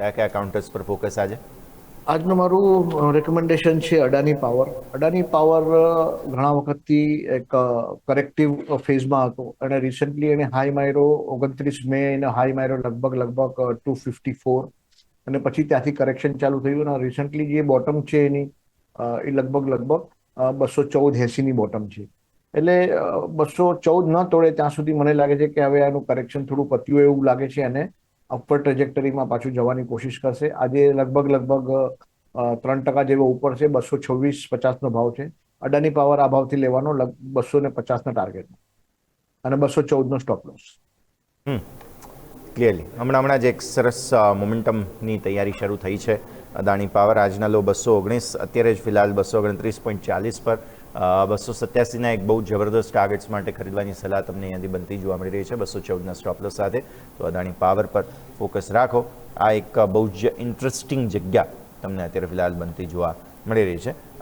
કયા કયા કાઉન્ટર્સ પર ફોકસ આજે? આજનું મારું રેકમેન્ડેશન છે અડાની પાવર. અડાની પાવર ઘણા વખતથી એક કરેક્ટિવ ફેઝમાં હતો અને રિસન્ટલી એને હાઈ માર્યો 29 મે એને હાઈ માર્યો લગભગ 254 અને પછી ત્યાંથી કરેક્શન ચાલુ થયું અને રિસન્ટલી જે બોટમ છે એની એ લગભગ 214.80ની બોટમ છે. એટલે 214 ન તોડે ત્યાં સુધી મને લાગે છે કે હવે આનું કરેક્શન થોડું પત્યું એવું લાગે છે અને અપર ટ્રેજેક્ટરીમાં પાછું જવાની કોશિશ કરશે. આજે લગભગ 3% જેવો ઉપર છે, 226.50નો ભાવ છે. અડાની પાવર આ ભાવથી લેવાનો 250ના ટાર્ગેટ અને 214નો સ્ટોપ લોસ. ક્લિયરલી હમણાં જ એક સરસ મોમેન્ટમની તૈયારી શરૂ થઈ છે અદાણી પાવર. આજના લો 219, અત્યારે જ ફિલહાલ 229.40 પર 287ના એક બહુ જબરદસ્ત ટાર્ગેટ્સ માટે ખરીદવાની સલાહ તમને અહીંયાથી બનતી જોવા મળી રહી છે 214ના સ્ટોપ લોસ સાથે. તો અદાણી પાવર પર ફોકસ રાખો. આ એક બહુ જ ઇન્ટરેસ્ટિંગ જગ્યા તમને અત્યારે ફિલહાલ બનતી જોવા મળી રહી છે.